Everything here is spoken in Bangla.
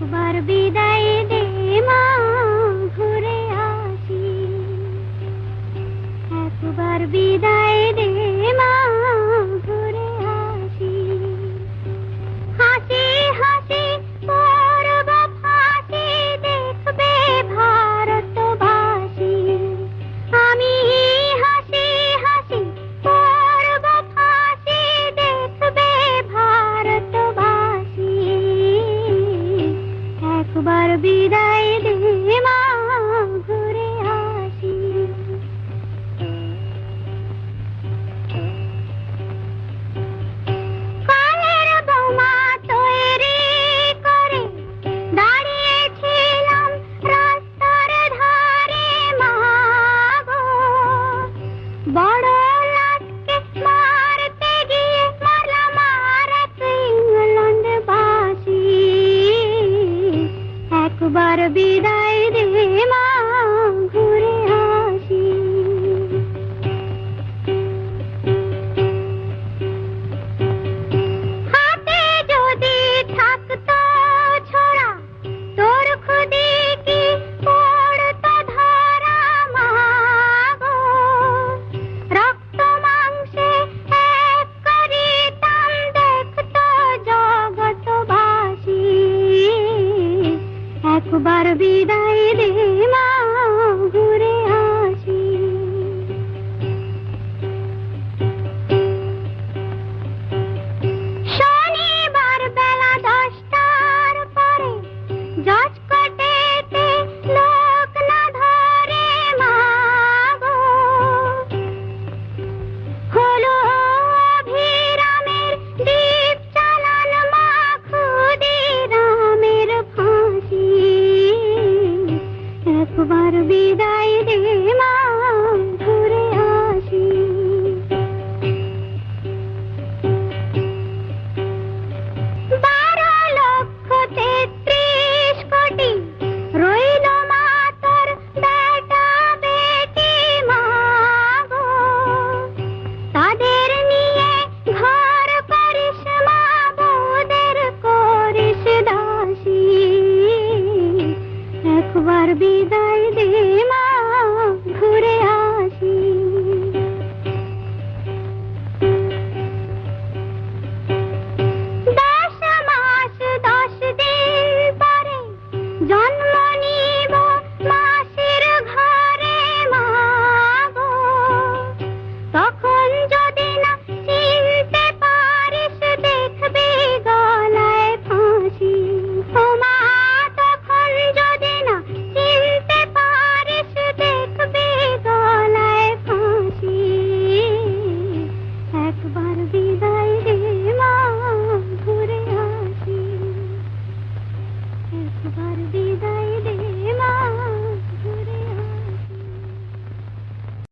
একবার বিদায় দে মা, ঘুরে আসি। একবার বিদায় দে মা, ঘুরে আসি। হাসি হাসি করব ফাঁসি, দেখবে ভারতবাসী। আমি হাসি হাসি করব ফাঁসি, দেখবে ভারতবাসী। একবার বিদায় দে মা, ঘুরে আসি। কালের বোমা তৈরি করে দাঁড়িয়েছিলাম রাস্তার ধারে মা গো, বড়